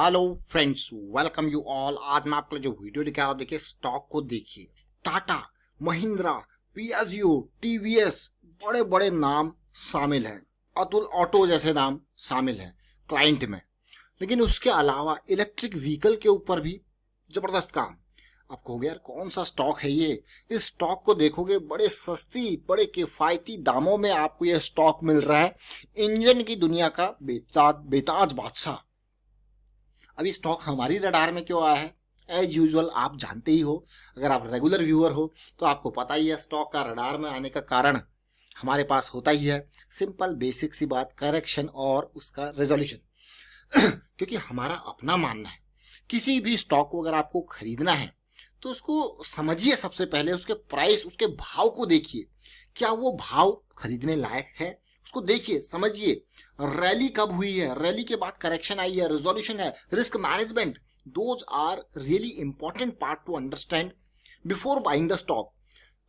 Hello friends, welcome you all. आज मैं आपको जो वीडियो दिखा रहा हूँ, देखिए स्टॉक को देखिए। टाटा, महिंद्रा, पियाजियो, टीवीएस, बड़े बड़े नाम शामिल हैं। अतुल ऑटो जैसे नाम शामिल हैं क्लाइंट में। लेकिन उसके अलावा इलेक्ट्रिक व्हीकल के ऊपर भी जबरदस्त काम। आप कहोगे यार कौन सा स्टॉक है ये। इस स्टॉक को देखोगे बड़े सस्ती बड़े किफायती दामों में आपको ये स्टॉक मिल रहा है। इंजन की दुनिया का बेताज बादशाह। अभी स्टॉक हमारी रडार में क्यों आया है? एज यूजुअल आप जानते ही हो, अगर आप रेगुलर व्यूअर हो तो आपको पता ही है स्टॉक का रडार में आने का कारण हमारे पास होता ही है। सिंपल बेसिक सी बात, करेक्शन और उसका रेजोल्यूशन। क्योंकि हमारा अपना मानना है किसी भी स्टॉक को अगर आपको खरीदना है तो उसको समझिए। सबसे पहले उसके प्राइस, उसके भाव को देखिए। क्या वो भाव खरीदने लायक है? उसको देखिए, समझिए। रैली कब हुई है, रैली के बाद करेक्शन आई है, रेजोल्यूशन है, risk management, those are really important part to understand before buying the stock.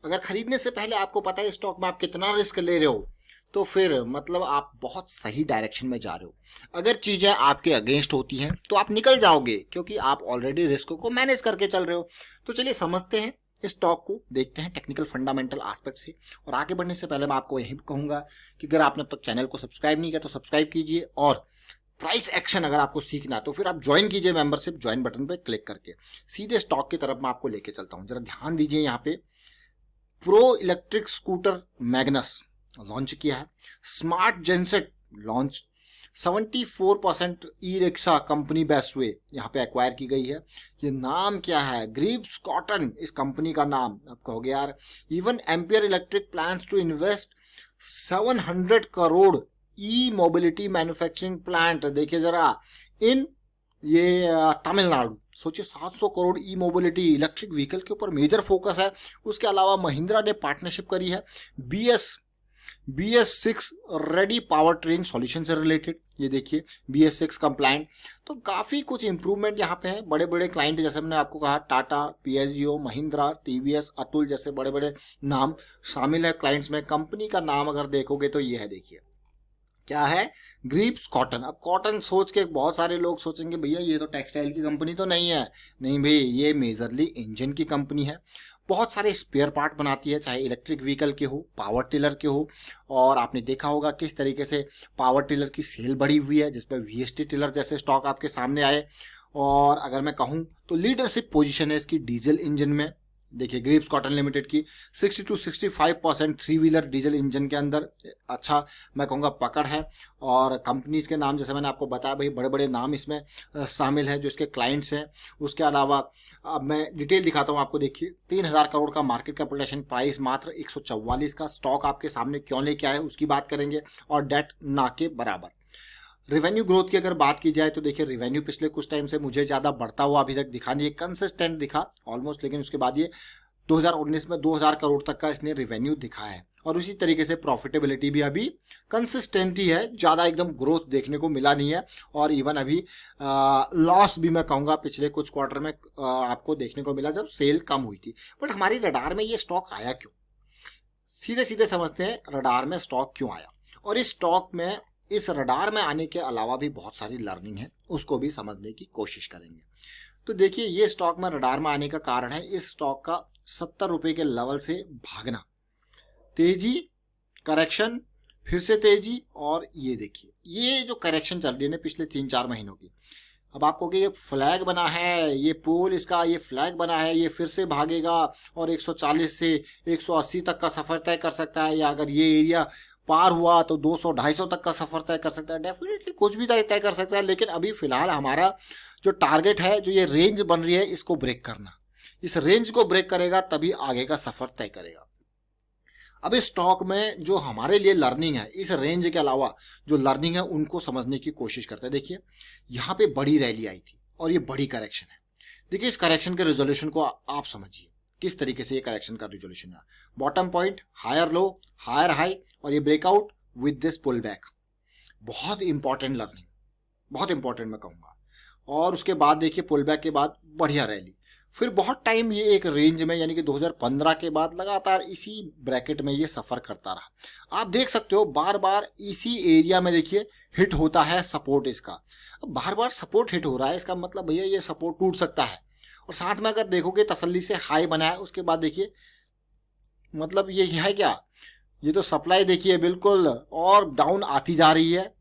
अगर खरीदने से पहले आपको पता है स्टॉक में आप कितना रिस्क ले रहे हो तो फिर मतलब आप बहुत सही डायरेक्शन में जा रहे हो। अगर चीजें आपके अगेंस्ट होती हैं तो आप निकल जाओगे, क्योंकि आप ऑलरेडी रिस्क को मैनेज करके चल रहे हो। तो चलिए समझते हैं इस स्टॉक को, देखते हैं टेक्निकल फंडामेंटल एस्पेक्ट से। और आगे बढ़ने से पहले मैं आपको यही कहूंगा कि अगर आपने अब तक चैनल को सब्सक्राइब नहीं किया तो सब्सक्राइब कीजिए, और प्राइस एक्शन अगर आपको सीखना है तो फिर आप ज्वाइन कीजिए मेंबरशिप, ज्वाइन बटन पे क्लिक करके। सीधे स्टॉक की तरफ मैं आपको लेके चलता हूं। जरा ध्यान दीजिए, यहाँ पे pro electric scooter Magnus launch किया है। Smart genset launch. 74% e rickshaw company Bestway यहाँ पे एक्वायर की गई है। ये नाम क्या है? ग्रीव्स कॉटन इस कंपनी का नाम। आप कहोगे यार even Ampere electric plans to invest 700 crore e mobility manufacturing plant. देखिए जरा, इन ये तमिलनाडु। सोचिए 700 crore e mobility electric vehicle के ऊपर मेजर फोकस है। उसके अलावा महिंद्रा ने पार्टनरशिप करी है BS6 ready power train solution से रिलेटेड। ये देखिए BS6 कंप्लायंट। तो काफी कुछ इंप्रूवमेंट यहाँ पे है। बड़े बड़े क्लाइंट जैसे मैंने आपको कहा, टाटा, पियाजियो, महिंद्रा, टीवीएस, अतुल जैसे बड़े बड़े नाम शामिल है क्लाइंट्स में। कंपनी का नाम अगर देखोगे तो ये है, देखिए क्या है, ग्रीव्स कॉटन। अब कॉटन सोच के बहुत सारे लोग सोचेंगे भैया ये तो टेक्सटाइल की कंपनी तो नहीं है। नहीं भाई, ये मेजरली इंजन की कंपनी है। बहुत सारे स्पेयर पार्ट बनाती है, चाहे इलेक्ट्रिक व्हीकल के हो, पावर टिलर के हो। और आपने देखा होगा किस तरीके से पावर टिलर की सेल बढ़ी हुई है, जिसपे VST टिलर जैसे स्टॉक आपके सामने आए। और अगर मैं कहूँ तो लीडरशिप पोजीशन है इसकी डीजल इंजन में। देखिए ग्रीव्स कॉटन लिमिटेड की 60 to 65% 3 व्हीलर डीजल इंजन के अंदर अच्छा मैं कहूँगा पकड़ है। और कंपनीज के नाम जैसे मैंने आपको बताया भाई, बड़े बड़े नाम इसमें शामिल है जो इसके क्लाइंट्स हैं। उसके अलावा अब मैं डिटेल दिखाता हूँ आपको। देखिए 3000 करोड़ का मार्केट कैपिटलाइजेशन, प्राइस मात्र 144 का। स्टॉक आपके सामने क्यों लेके आए उसकी बात करेंगे, और डेट ना के बराबर। रेवेन्यू ग्रोथ की अगर बात की जाए तो देखिए रेवेन्यू पिछले कुछ टाइम से मुझे ज़्यादा बढ़ता हुआ अभी तक दिखा नहीं है, कंसिस्टेंट दिखा ऑलमोस्ट। लेकिन उसके बाद ये 2019 में 2000 करोड़ तक का इसने रेवेन्यू दिखा है। और उसी तरीके से प्रॉफिटेबिलिटी भी अभी कंसिस्टेंट ही है, ज़्यादा एकदम ग्रोथ देखने को मिला नहीं है। और इवन अभी लॉस भी मैं कहूँगा पिछले कुछ क्वार्टर में आपको देखने को मिला जब सेल कम हुई थी। बट हमारी रडार में ये स्टॉक आया क्यों? सीधे सीधे समझते हैं रडार में स्टॉक क्यों आया। और इस स्टॉक में, इस रडार में आने के अलावा भी बहुत सारी लर्निंग है, उसको भी समझने की कोशिश करेंगे। तो देखिए ये स्टॉक में रडार में आने का कारण है इस स्टॉक का 70 रुपए के लेवल से भागना, तेजी, करेक्शन, फिर से तेजी। और ये देखिए ये जो करेक्शन चल रही है ना पिछले 3-4 महीनों की। अब आपको कि ये फ्लैग बना है, ये पोल इसका ये फ्लैग बना है, ये फिर से भागेगा और 140 से 180 तक का सफर तय कर सकता है, या अगर ये एरिया पार हुआ तो 200-250 तक का सफर तय कर सकता है। डेफिनेटली कुछ भी तय कर सकता है। लेकिन अभी फिलहाल हमारा जो टारगेट है, जो ये रेंज बन रही है, इसको ब्रेक करना। इस रेंज को ब्रेक करेगा तभी आगे का सफर तय करेगा। अब इस स्टॉक में जो हमारे लिए लर्निंग है, इस रेंज के अलावा जो लर्निंग है उनको समझने की कोशिश करते हैं। देखिए यहाँ पे बड़ी रैली आई थी और ये बड़ी करेक्शन है। देखिए इस करेक्शन के रेजोल्यूशन को आप समझिए किस तरीके से ये करेक्शन का रेजोल्यूशन है। Bottom point, higher low, higher high, और ये breakout with this pull back. बहुत इंपॉर्टेंट लर्निंग, बहुत इंपॉर्टेंट मैं कहूँगा। और उसके बाद देखिए पुल बैक के बाद बढ़िया रैली। फिर बहुत टाइम ये एक रेंज में, यानी कि 2015 के बाद लगातार इसी ब्रैकेट में ये सफ़र करता रहा। आप देख सकते हो बार बार इसी एरिया में देखिए हिट होता है सपोर्ट इसका। अब बार बार सपोर्ट हिट हो रहा है, इसका मतलब भैया ये सपोर्ट टूट सकता है। और साथ में अगर देखोगे तसल्ली से हाई बना है, उसके बाद देखिए मतलब ये है क्या, ये तो सप्लाई देखिए बिल्कुल और डाउन आती जा रही है।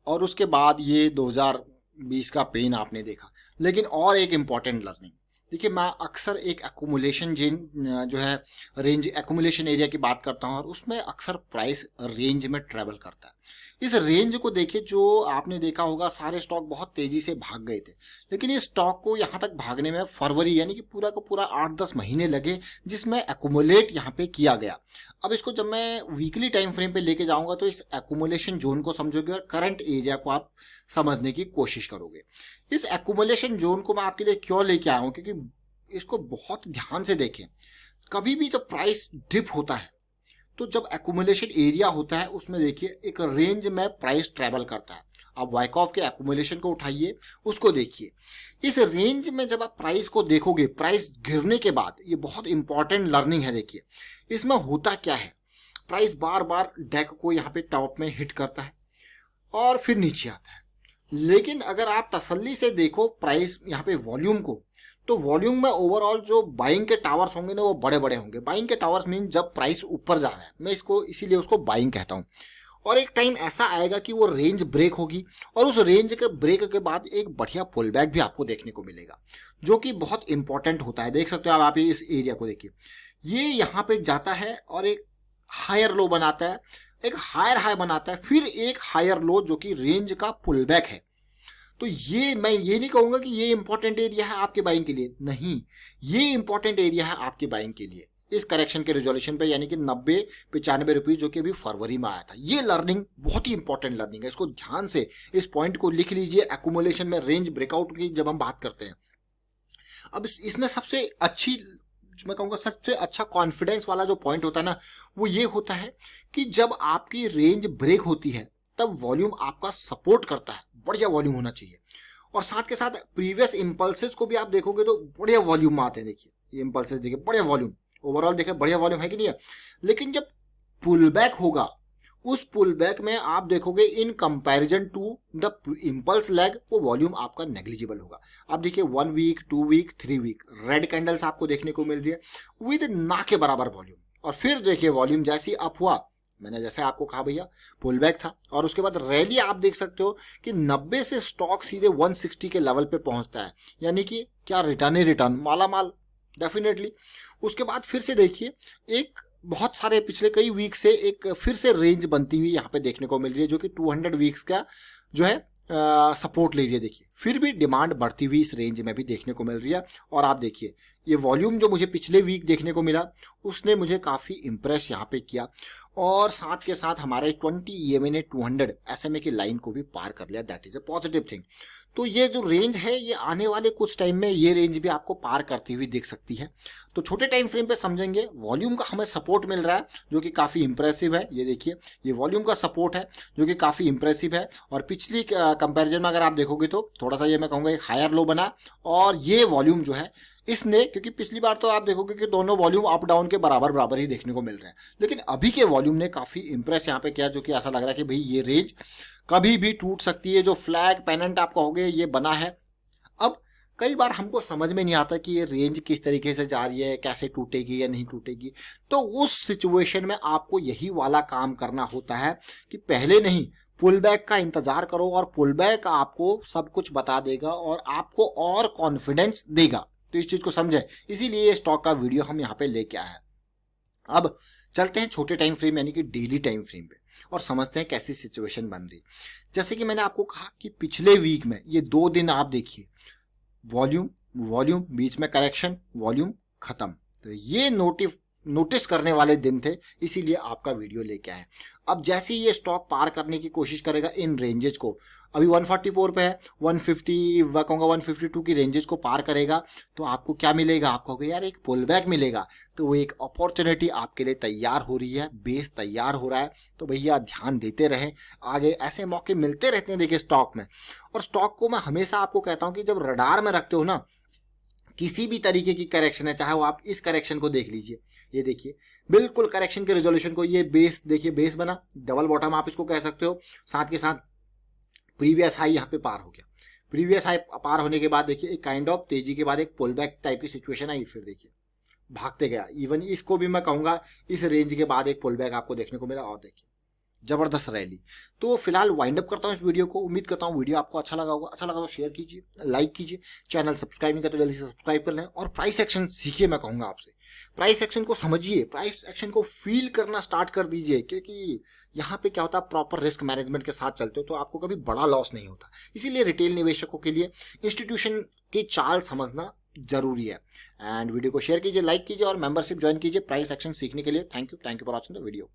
और उसके बाद ये 2020 का पेन आपने देखा। लेकिन और एक इम्पॉर्टेंट लर्निंग देखिए, मैं अक्सर एक एक्यूमुलेशन जो है रेंज एक्यूमुलेशन एरिया की बात करता हूँ, और उसमें अक्सर प्राइस रेंज में ट्रेवल करता है। इस रेंज को देखिए, जो आपने देखा होगा सारे स्टॉक बहुत तेजी से भाग गए थे, लेकिन इस स्टॉक को यहाँ तक भागने में फरवरी यानी कि पूरा का पूरा 8-10 महीने लगे, जिसमें एक्यूमुलेट यहाँ पे किया गया। अब इसको जब मैं वीकली टाइम फ्रेम पे लेके जाऊंगा तो इस एक्यूमुलेशन जोन को समझोगे और करंट एरिया को आप समझने की कोशिश करोगे। इस एक्यूमुलेशन जोन को मैं आपके लिए क्यों लेके आया हूँ, क्योंकि इसको बहुत ध्यान से देखें। कभी भी जब प्राइस डिप होता है तो जब एक्यूमुलेशन एरिया होता है उसमें देखिए एक रेंज में प्राइस ट्रेवल करता है। आप वाइकॉफ के एक्यूमुलेशन को उठाइए, उसको देखिए। इस रेंज में जब आप प्राइस को देखोगे, प्राइस गिरने के बाद, ये बहुत इंपॉर्टेंट लर्निंग है। देखिए इसमें होता क्या है, प्राइस बार बार डेक को यहाँ पे टॉप में हिट करता है और फिर नीचे आता है। लेकिन अगर आप तसल्ली से देखो प्राइस यहाँ पे वॉल्यूम को, तो वॉल्यूम में ओवरऑल जो बाइंग के टावर्स होंगे ना वो बड़े बड़े होंगे। बाइंग के टावर्स मीन जब प्राइस ऊपर जा रहा है, मैं इसको इसीलिए उसको बाइंग कहता हूँ। और एक टाइम ऐसा आएगा कि वो रेंज ब्रेक होगी, और उस रेंज के ब्रेक के बाद एक बढ़िया पुल बैक भी आपको देखने को मिलेगा, जो कि बहुत इंपॉर्टेंट होता है। देख सकते हो आप इस एरिया को देखिए, ये यहाँ पे जाता है और एक हायर लो बनाता है, एक हायर हाई बनाता है, फिर एक हायर लो जो कि रेंज का पुल बैक है। तो ये मैं ये नहीं कहूंगा कि ये इंपॉर्टेंट एरिया है आपके बाइंग के लिए, नहीं, ये इंपॉर्टेंट एरिया है आपके बाइंग के लिए इस करेक्शन के रिजोल्यूशन पे, यानी कि 90-95 रुपीज जो कि अभी फरवरी में आया था। ये लर्निंग बहुत ही इंपॉर्टेंट लर्निंग है, इसको ध्यान से इस पॉइंट को लिख लीजिए। एक्यूमुलेशन में रेंज ब्रेकआउट की जब हम बात करते हैं, अब इसमें सबसे अच्छी, मैं कहूँगा सबसे अच्छा कॉन्फिडेंस वाला जो पॉइंट होता है ना, वो ये होता है कि जब आपकी रेंज ब्रेक होती है तब वॉल्यूम आपका सपोर्ट करता है, बढ़िया वॉल्यूम होना चाहिए। और साथ के साथ प्रीवियस इंपल्सेस को भी आप देखोगे तो बढ़िया वॉल्यूम में आते हैं। देखिए ये इंपल्सेस देखिए बढ़िया वॉल्यूम, ओवरऑल देखिए बढ़िया वॉल्यूम है कि नहीं है। लेकिन जब पुल बैक होगा, उस पुल बैक में आप देखोगे in comparison to the impulse leg, वो वॉल्यूम आपका नेग्लिजिबल होगा। आप देखिए 1 week, 2 week, 3 week red candles आपको देखने को मिल रही है विद ना के बराबर वॉल्यूम। और फिर देखिए वॉल्यूम जैसी अप हुआ, मैंने जैसे आपको कहा भैया पुल बैक था, और उसके बाद रैली आप देख सकते हो कि 90 से स्टॉक सीधे 160 के लेवल पे पहुंचता है, यानी कि क्या रिटर्न ही रिटर्न, माला माल डेफिनेटली। उसके बाद फिर से देखिए एक बहुत सारे पिछले कई वीक से एक फिर से रेंज बनती हुई यहाँ पे देखने को मिल रही है, जो कि 200 वीक्स का जो है सपोर्ट ले रही है। देखिए फिर भी डिमांड बढ़ती हुई इस रेंज में भी देखने को मिल रही है। और आप देखिए ये वॉल्यूम जो मुझे पिछले वीक देखने को मिला, उसने मुझे काफ़ी इम्प्रेस यहाँ पे किया, और साथ के साथ हमारे 20 EMA ने 200 SMA की लाइन को भी पार कर लिया। That is a positive thing. तो ये जो रेंज है, ये आने वाले कुछ टाइम में ये रेंज भी आपको पार करती हुई दिख सकती है। तो छोटे टाइम फ्रेम पे समझेंगे, वॉल्यूम का हमें सपोर्ट मिल रहा है जो कि काफ़ी इंप्रेसिव है। ये देखिए ये वॉल्यूम का सपोर्ट है जो कि काफ़ी इंप्रेसिव है। और पिछली कंपैरिजन में अगर आप देखोगे तो थोड़ा सा ये मैं कहूँगा एक हायर लो बना, और ये वॉल्यूम जो है इसने, क्योंकि पिछली बार तो आप देखोगे कि दोनों वॉल्यूम अप डाउन के बराबर बराबर ही देखने को मिल रहे हैं, लेकिन अभी के वॉल्यूम ने काफ़ी इंप्रेस यहाँ पे किया, जो कि ऐसा लग रहा है कि भाई ये रेंज कभी भी टूट सकती है। जो फ्लैग पेनेंट आप कहोगे ये बना है। अब कई बार हमको समझ में नहीं आता कि ये रेंज किस तरीके से जा रही है, कैसे टूटेगी या नहीं टूटेगी। तो उस सिचुएशन में आपको यही वाला काम करना होता है कि पहले नहीं, पुल बैक का इंतजार करो, और पुल बैक आपको सब कुछ बता देगा और आपको और कॉन्फिडेंस देगा। तो इस चीज को समझे, इसीलिए ये स्टॉक का वीडियो हम यहाँ पे लेके आए हैं। अब चलते हैं छोटे टाइम फ्रेम यानी कि डेली टाइम फ्रेम पे, और समझते हैं कैसी सिचुएशन बन रही। जैसे कि मैंने आपको कहा कि पिछले वीक में ये 2 दिन आप देखिए, वॉल्यूम वॉल्यूम बीच में करेक्शन, वॉल्यूम खत्म। तो ये नोटिस करने वाले दिन थे, इसीलिए आपका वीडियो लेके आए। अब जैसे ही ये स्टॉक पार करने की कोशिश करेगा इन रेंजेज को, अभी 144 पे है, 150 वह कहूँगा 152 की रेंजेस को पार करेगा, तो आपको क्या मिलेगा, आप कहोगे यार एक पुल बैक मिलेगा। तो वो एक अपॉर्चुनिटी आपके लिए तैयार हो रही है, बेस तैयार हो रहा है। तो भैया ध्यान देते रहें, आगे ऐसे मौके मिलते रहते हैं देखिए स्टॉक में। और स्टॉक को मैं हमेशा आपको कहता हूँ कि जब रडार में रखते हो ना, किसी भी तरीके की करेक्शन है, चाहे वो आप इस करेक्शन को देख लीजिए, ये देखिए बिल्कुल करेक्शन के रेजोल्यूशन को, ये बेस देखिए, बेस बना, डबल बॉटम आप इसको कह सकते हो, साथ के साथ प्रीवियस हाई यहाँ पे पार हो गया। प्रीवियस हाई पार होने के बाद देखिए एक काइंड ऑफ तेजी के बाद एक पुल बैक टाइप की सिचुएशन आई, फिर देखिए भागते गया। इवन इसको भी मैं कहूंगा इस रेंज के बाद एक पुल बैक आपको देखने को मिला, और देखिए जबरदस्त रैली। तो फिलहाल वाइंड अप करता हूँ इस वीडियो को। उम्मीद करता हूँ वीडियो आपको अच्छा लगा होगा। अच्छा लगा तो शेयर कीजिए, लाइक कीजिए, चैनल सब्सक्राइब नहीं किया तो जल्दी से सब्सक्राइब कर लें, और प्राइस एक्शन सीखिए। मैं कहूँगा आपसे प्राइस एक्शन को समझिए, प्राइस एक्शन को फील करना स्टार्ट कर दीजिए, क्योंकि यहाँ पे क्या होता है, प्रॉपर रिस्क मैनेजमेंट के साथ चलते हो तो आपको कभी बड़ा लॉस नहीं होता। इसीलिए रिटेल निवेशकों के लिए इंस्टीट्यूशन की चाल समझना जरूरी है। एंड वीडियो को शेयर कीजिए, लाइक कीजिए और मेंबरशिप ज्वाइन कीजिए प्राइस एक्शन सीखने के लिए। Thank you for watching the video.